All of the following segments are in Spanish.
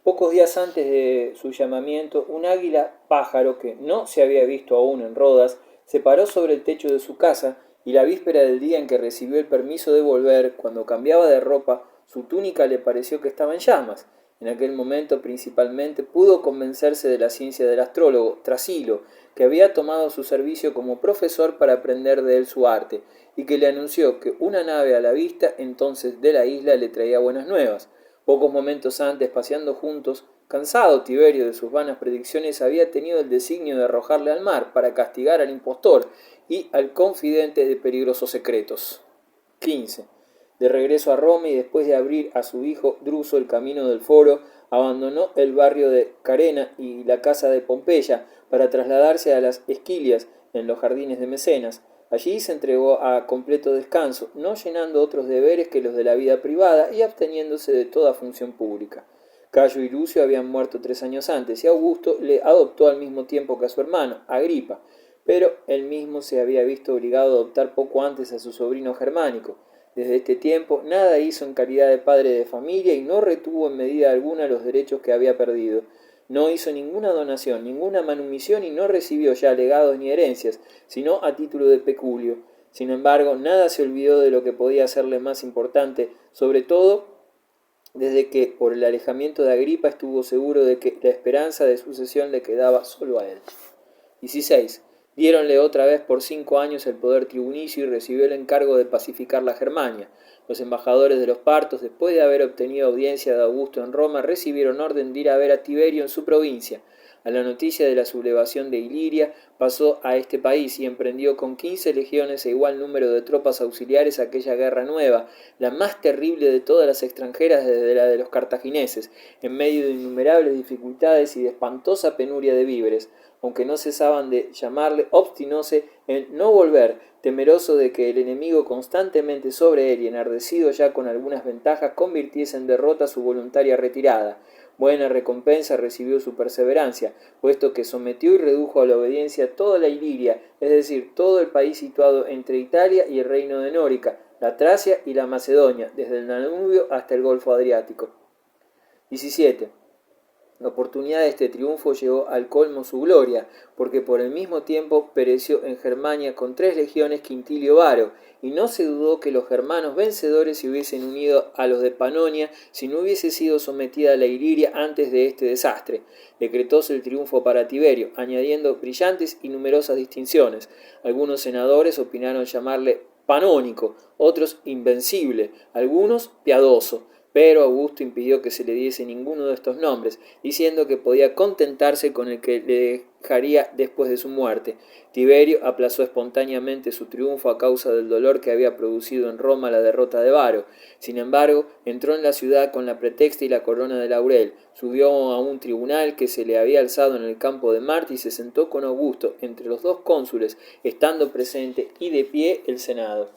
Pocos días antes de su llamamiento, un águila pájaro que no se había visto aún en Rodas se paró sobre el techo de su casa y la víspera del día en que recibió el permiso de volver, cuando cambiaba de ropa, su túnica le pareció que estaba en llamas. En aquel momento principalmente pudo convencerse de la ciencia del astrólogo Trasilo, que había tomado su servicio como profesor para aprender de él su arte, y que le anunció que una nave a la vista entonces de la isla le traía buenas nuevas. Pocos momentos antes, paseando juntos, cansado Tiberio de sus vanas predicciones, había tenido el designio de arrojarle al mar para castigar al impostor y al confidente de peligrosos secretos. 15. De regreso a Roma y después de abrir a su hijo Druso el camino del Foro, abandonó el barrio de Carena y la casa de Pompeya para trasladarse a las Esquilias en los jardines de Mecenas. Allí se entregó a completo descanso, no llenando otros deberes que los de la vida privada y absteniéndose de toda función pública. Cayo y Lucio habían muerto 3 años antes y Augusto le adoptó al mismo tiempo que a su hermano, Agripa, pero él mismo se había visto obligado a adoptar poco antes a su sobrino Germánico. Desde este tiempo nada hizo en calidad de padre de familia y no retuvo en medida alguna los derechos que había perdido. No hizo ninguna donación, ninguna manumisión y no recibió ya legados ni herencias, sino a título de peculio. Sin embargo, nada se olvidó de lo que podía hacerle más importante, sobre todo desde que, por el alejamiento de Agripa, estuvo seguro de que la esperanza de sucesión le quedaba solo a él. 16. Diéronle otra vez por 5 años el poder tribunicio y recibió el encargo de pacificar la Germania. Los embajadores de los partos, después de haber obtenido audiencia de Augusto en Roma, recibieron orden de ir a ver a Tiberio en su provincia. A la noticia de la sublevación de Iliria, pasó a este país y emprendió con 15 legiones e igual número de tropas auxiliares aquella guerra nueva, la más terrible de todas las extranjeras desde la de los cartagineses, en medio de innumerables dificultades y de espantosa penuria de víveres. Aunque no cesaban de llamarle, obstinóse en no volver, temeroso de que el enemigo constantemente sobre él y enardecido ya con algunas ventajas convirtiese en derrota su voluntaria retirada. Buena recompensa recibió su perseverancia, puesto que sometió y redujo a la obediencia toda la Iliria, es decir, todo el país situado entre Italia y el reino de Nórica, la Tracia y la Macedonia, desde el Danubio hasta el Golfo Adriático. 17. La oportunidad de este triunfo llevó al colmo su gloria, porque por el mismo tiempo pereció en Germania con 3 legiones Quintilio Varo, y no se dudó que los germanos vencedores se hubiesen unido a los de Panonia si no hubiese sido sometida la Iliria antes de este desastre. Decretóse el triunfo para Tiberio, añadiendo brillantes y numerosas distinciones. Algunos senadores opinaron llamarle Panónico, otros Invencible, algunos Piadoso. Pero Augusto impidió que se le diese ninguno de estos nombres, diciendo que podía contentarse con el que le dejaría después de su muerte. Tiberio aplazó espontáneamente su triunfo a causa del dolor que había producido en Roma la derrota de Varo. Sin embargo, entró en la ciudad con la pretexta y la corona de laurel, subió a un tribunal que se le había alzado en el campo de Marte y se sentó con Augusto entre los 2 cónsules, estando presente y de pie el Senado.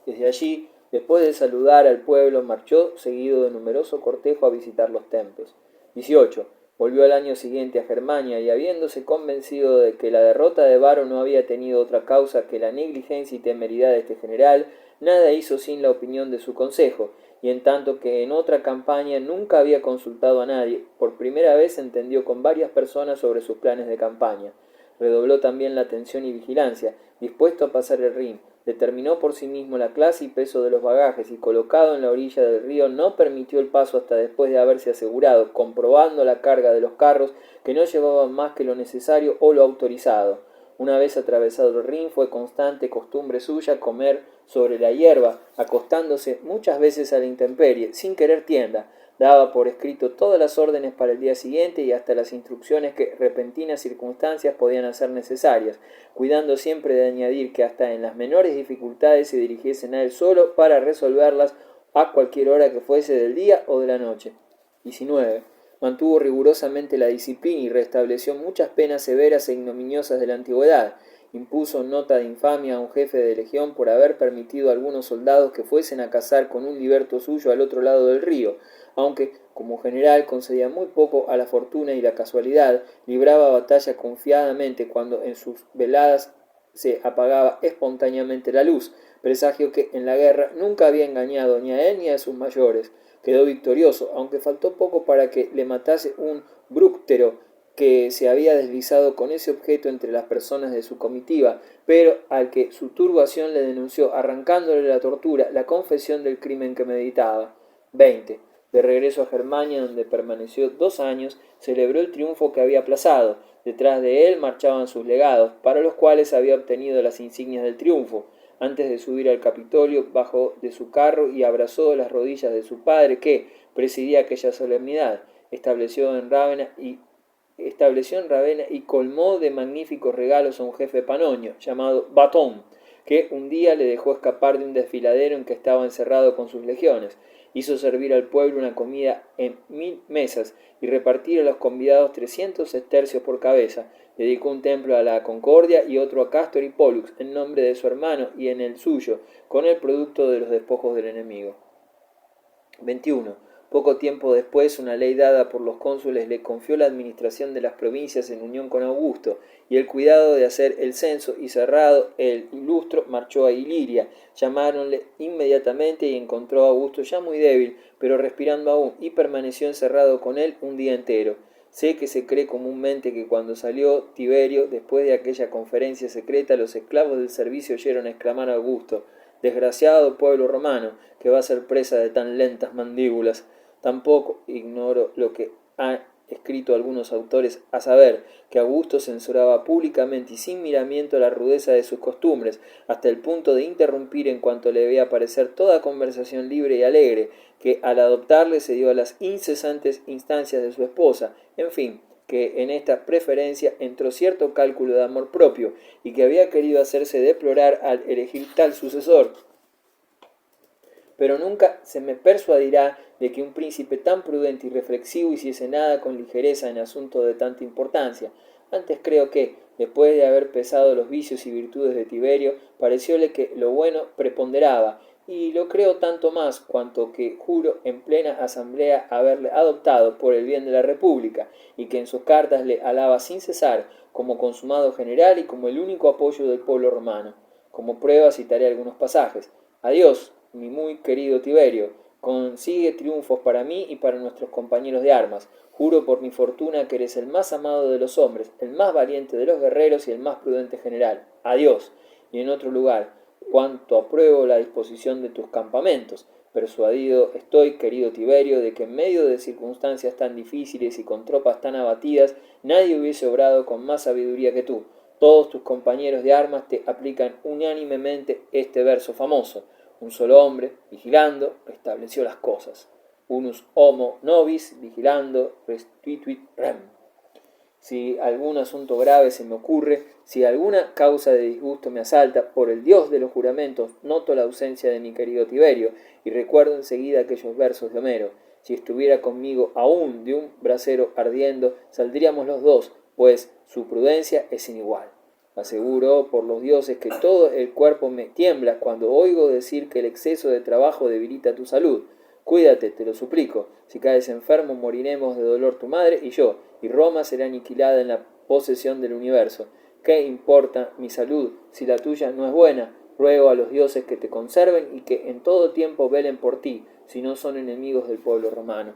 Desde allí, después de saludar al pueblo, marchó seguido de numeroso cortejo a visitar los templos. 18. Volvió al año siguiente a Germania y habiéndose convencido de que la derrota de Varo no había tenido otra causa que la negligencia y temeridad de este general, nada hizo sin la opinión de su consejo, y en tanto que en otra campaña nunca había consultado a nadie, por primera vez entendió con varias personas sobre sus planes de campaña. Redobló también la atención y vigilancia, dispuesto a pasar el Rin. Determinó por sí mismo la clase y peso de los bagajes y colocado en la orilla del río no permitió el paso hasta después de haberse asegurado, comprobando la carga de los carros, que no llevaban más que lo necesario o lo autorizado. Una vez atravesado el Rin, fue constante costumbre suya comer sobre la hierba, acostándose muchas veces a la intemperie, sin querer tienda. Daba por escrito todas las órdenes para el día siguiente y hasta las instrucciones que repentinas circunstancias podían hacer necesarias, cuidando siempre de añadir que hasta en las menores dificultades se dirigiesen a él solo para resolverlas a cualquier hora que fuese del día o de la noche. 19. Mantuvo rigurosamente la disciplina y restableció muchas penas severas e ignominiosas de la antigüedad. Impuso nota de infamia a un jefe de legión por haber permitido a algunos soldados que fuesen a cazar con un liberto suyo al otro lado del río, aunque, como general, concedía muy poco a la fortuna y la casualidad, libraba batalla confiadamente cuando en sus veladas se apagaba espontáneamente la luz, presagio que en la guerra nunca había engañado ni a él ni a sus mayores. Quedó victorioso, aunque faltó poco para que le matase un brúctero que se había deslizado con ese objeto entre las personas de su comitiva, pero al que su turbación le denunció, arrancándole la tortura, la confesión del crimen que meditaba. 20. De regreso a Germania, donde permaneció 2 años, celebró el triunfo que había aplazado. Detrás de él marchaban sus legados, para los cuales había obtenido las insignias del triunfo. Antes de subir al Capitolio, bajó de su carro y abrazó las rodillas de su padre, que presidía aquella solemnidad. Estableció en Rávena y colmó de magníficos regalos a un jefe panoño, llamado Batón, que un día le dejó escapar de un desfiladero en que estaba encerrado con sus legiones. Hizo servir al pueblo una comida en 1000 mesas y repartir a los convidados 300 sestercios por cabeza. Dedicó un templo a la Concordia y otro a Castor y Pollux, en nombre de su hermano y en el suyo, con el producto de los despojos del enemigo. 21. Poco tiempo después, una ley dada por los cónsules le confió la administración de las provincias en unión con Augusto, y el cuidado de hacer el censo, y cerrado el ilustro, marchó a Iliria. Llamáronle inmediatamente y encontró a Augusto ya muy débil, pero respirando aún, y permaneció encerrado con él un día entero. Sé que se cree comúnmente que cuando salió Tiberio, después de aquella conferencia secreta, los esclavos del servicio oyeron exclamar a Augusto: «Desgraciado pueblo romano, que va a ser presa de tan lentas mandíbulas». Tampoco ignoro lo que han escrito algunos autores, a saber, que Augusto censuraba públicamente y sin miramiento la rudeza de sus costumbres, hasta el punto de interrumpir en cuanto le veía parecer toda conversación libre y alegre, que al adoptarle se dio a las incesantes instancias de su esposa, en fin, que en esta preferencia entró cierto cálculo de amor propio, y que había querido hacerse deplorar al elegir tal sucesor. Pero nunca se me persuadirá de que un príncipe tan prudente y reflexivo hiciese nada con ligereza en asuntos de tanta importancia. Antes creo que, después de haber pesado los vicios y virtudes de Tiberio, parecióle que lo bueno preponderaba, y lo creo tanto más cuanto que juro en plena asamblea haberle adoptado por el bien de la república, y que en sus cartas le alaba sin cesar como consumado general y como el único apoyo del pueblo romano. Como prueba citaré algunos pasajes. Adiós, mi muy querido Tiberio, consigue triunfos para mí y para nuestros compañeros de armas. Juro por mi fortuna que eres el más amado de los hombres, el más valiente de los guerreros y el más prudente general. Adiós. Y en otro lugar, cuanto apruebo la disposición de tus campamentos. Persuadido estoy, querido Tiberio, de que en medio de circunstancias tan difíciles y con tropas tan abatidas, nadie hubiese obrado con más sabiduría que tú. Todos tus compañeros de armas te aplican unánimemente este verso famoso: un solo hombre, vigilando, restableció las cosas. Unus homo nobis, vigilando, restituit rem. Si algún asunto grave se me ocurre, si alguna causa de disgusto me asalta, por el Dios de los juramentos noto la ausencia de mi querido Tiberio, y recuerdo enseguida aquellos versos de Homero. Si estuviera conmigo aún de un brasero ardiendo, saldríamos los dos, pues su prudencia es sin igual. Aseguro por los dioses que todo el cuerpo me tiembla cuando oigo decir que el exceso de trabajo debilita tu salud. Cuídate, te lo suplico. Si caes enfermo, moriremos de dolor tu madre y yo, y Roma será aniquilada en la posesión del universo. ¿Qué importa mi salud si la tuya no es buena? Ruego a los dioses que te conserven y que en todo tiempo velen por ti, si no son enemigos del pueblo romano.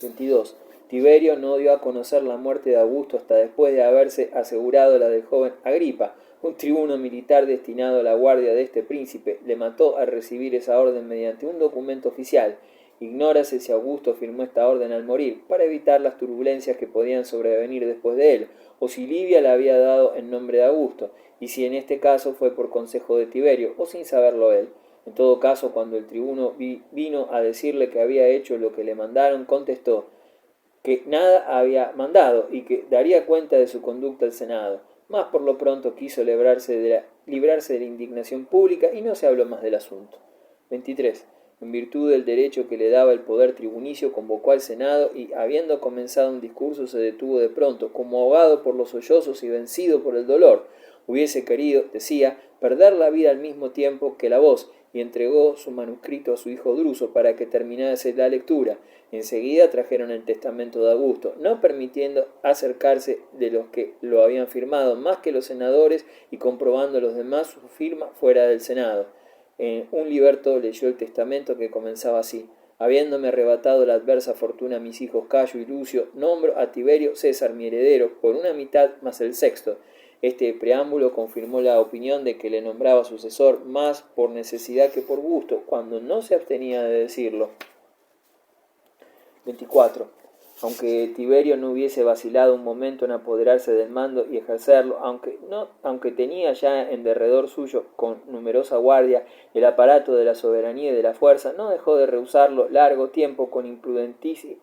22. Tiberio no dio a conocer la muerte de Augusto hasta después de haberse asegurado la del joven Agripa. Un tribuno militar destinado a la guardia de este príncipe le mató al recibir esa orden mediante un documento oficial. Ignórase si Augusto firmó esta orden al morir, para evitar las turbulencias que podían sobrevenir después de él, o si Livia la había dado en nombre de Augusto, y si en este caso fue por consejo de Tiberio, o sin saberlo él. En todo caso, cuando el tribuno vino a decirle que había hecho lo que le mandaron, contestó que nada había mandado y que daría cuenta de su conducta al Senado. Mas por lo pronto quiso librarse de la indignación pública y no se habló más del asunto. 23. En virtud del derecho que le daba el poder tribunicio, convocó al Senado y, habiendo comenzado un discurso, se detuvo de pronto, como ahogado por los sollozos y vencido por el dolor. Hubiese querido, decía, perder la vida al mismo tiempo que la voz, y entregó su manuscrito a su hijo Druso para que terminase la lectura. Enseguida trajeron el testamento de Augusto, no permitiendo acercarse de los que lo habían firmado más que los senadores y comprobando los demás su firma fuera del Senado. Un liberto leyó el testamento que comenzaba así: habiéndome arrebatado la adversa fortuna a mis hijos Cayo y Lucio, nombro a Tiberio César mi heredero por una mitad más el sexto. Este preámbulo confirmó la opinión de que le nombraba sucesor más por necesidad que por gusto, cuando no se abstenía de decirlo. 24. Aunque Tiberio no hubiese vacilado un momento en apoderarse del mando y ejercerlo, aunque tenía ya en derredor suyo, con numerosa guardia, el aparato de la soberanía y de la fuerza, no dejó de rehusarlo largo tiempo con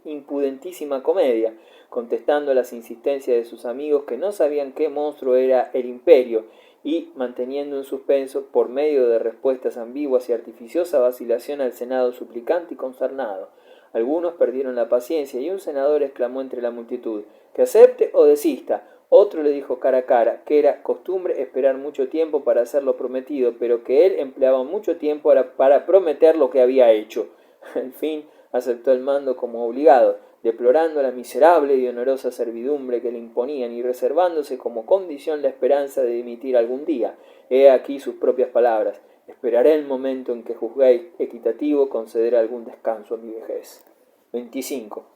impudentísima comedia, contestando a las insistencias de sus amigos que no sabían qué monstruo era el imperio, y manteniendo en suspenso, por medio de respuestas ambiguas y artificiosa vacilación al Senado suplicante y consternado. Algunos perdieron la paciencia y un senador exclamó entre la multitud: «que acepte o desista». Otro le dijo cara a cara que era costumbre esperar mucho tiempo para hacer lo prometido, pero que él empleaba mucho tiempo para prometer lo que había hecho. Al fin aceptó el mando como obligado, deplorando la miserable y onerosa servidumbre que le imponían y reservándose como condición la esperanza de dimitir algún día. He aquí sus propias palabras: «esperaré el momento en que juzguéis equitativo conceder algún descanso a mi vejez». 25.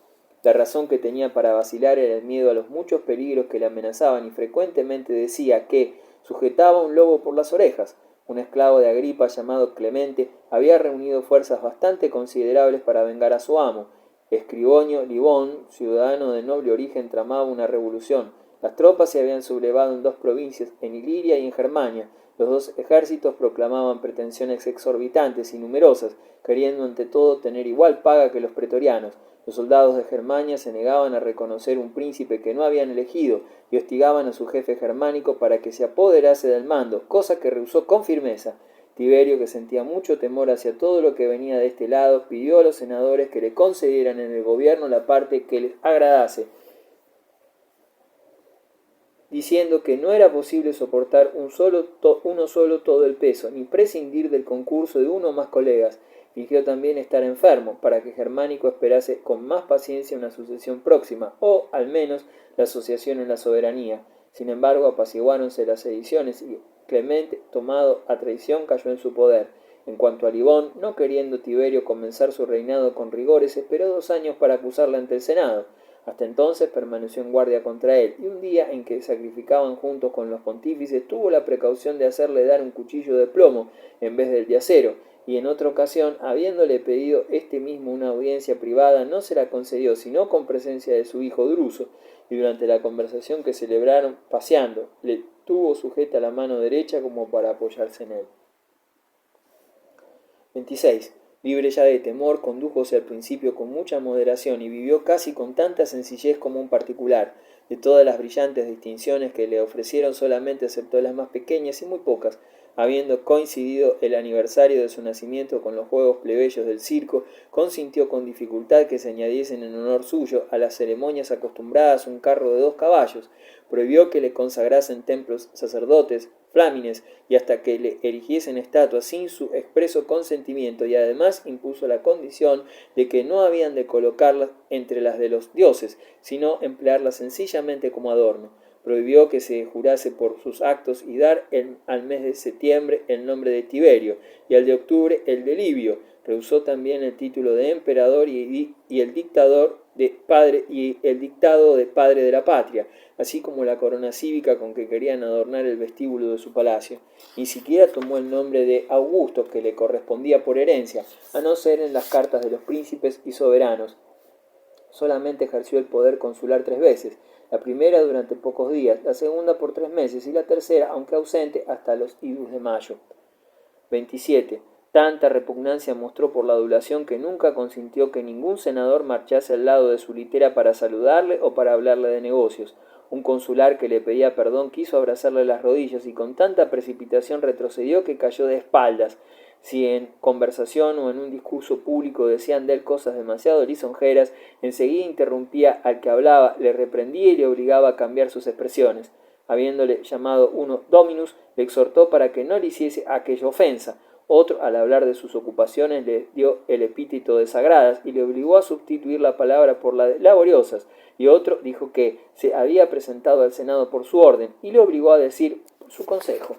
La razón que tenía para vacilar era el miedo a los muchos peligros que le amenazaban, y frecuentemente decía que sujetaba un lobo por las orejas. Un esclavo de Agripa llamado Clemente había reunido fuerzas bastante considerables para vengar a su amo. Escribonio Libón, ciudadano de noble origen, tramaba una revolución. Las tropas se habían sublevado en dos provincias, en Iliria y en Germania. Los dos ejércitos proclamaban pretensiones exorbitantes y numerosas, queriendo ante todo tener igual paga que los pretorianos. Los soldados de Germania se negaban a reconocer un príncipe que no habían elegido y hostigaban a su jefe germánico para que se apoderase del mando, cosa que rehusó con firmeza. Tiberio, que sentía mucho temor hacia todo lo que venía de este lado, pidió a los senadores que le concedieran en el gobierno la parte que les agradase, diciendo que no era posible soportar uno solo todo el peso, ni prescindir del concurso de uno o más colegas. Fingió también estar enfermo, para que Germánico esperase con más paciencia una sucesión próxima, o, al menos, la asociación en la soberanía. Sin embargo, apaciguáronse las sediciones, y Clemente, tomado a traición, cayó en su poder. En cuanto a Libón, no queriendo Tiberio comenzar su reinado con rigores, esperó 2 años para acusarle ante el Senado. Hasta entonces permaneció en guardia contra él, y un día en que sacrificaban juntos con los pontífices, tuvo la precaución de hacerle dar un cuchillo de plomo en vez del de acero, y en otra ocasión, habiéndole pedido este mismo una audiencia privada, no se la concedió sino con presencia de su hijo Druso, y durante la conversación que celebraron paseando, le tuvo sujeta la mano derecha como para apoyarse en él. 26. Libre ya de temor, condújose al principio con mucha moderación y vivió casi con tanta sencillez como un particular. De todas las brillantes distinciones que le ofrecieron, solamente aceptó las más pequeñas y muy pocas. Habiendo coincidido el aniversario de su nacimiento con los juegos plebeyos del circo, consintió con dificultad que se añadiesen en honor suyo a las ceremonias acostumbradas un carro de 2 caballos. Prohibió que le consagrasen templos sacerdotes, flámines, y hasta que le erigiesen estatuas sin su expreso consentimiento, y además impuso la condición de que no habían de colocarlas entre las de los dioses, sino emplearlas sencillamente como adorno. Prohibió que se jurase por sus actos y dar al mes de septiembre el nombre de Tiberio, y al de octubre el de Livio. Rehusó también el título de emperador y el dictador de padre y el dictado de padre de la patria, así como la corona cívica con que querían adornar el vestíbulo de su palacio. Ni siquiera tomó el nombre de Augusto, que le correspondía por herencia, a no ser en las cartas de los príncipes y soberanos. Solamente ejerció el poder consular 3 veces, la primera durante pocos días, la segunda por 3 meses y la tercera, aunque ausente, hasta los idus de mayo. 27. Tanta repugnancia mostró por la adulación que nunca consintió que ningún senador marchase al lado de su litera para saludarle o para hablarle de negocios. Un consular que le pedía perdón quiso abrazarle las rodillas y con tanta precipitación retrocedió que cayó de espaldas. Si en conversación o en un discurso público decían de él cosas demasiado lisonjeras, enseguida interrumpía al que hablaba, le reprendía y le obligaba a cambiar sus expresiones. Habiéndole llamado uno Dominus, le exhortó para que no le hiciese aquella ofensa. Otro, al hablar de sus ocupaciones, le dio el epíteto de sagradas y le obligó a sustituir la palabra por la de laboriosas. Y otro dijo que se había presentado al Senado por su orden y le obligó a decir por su consejo.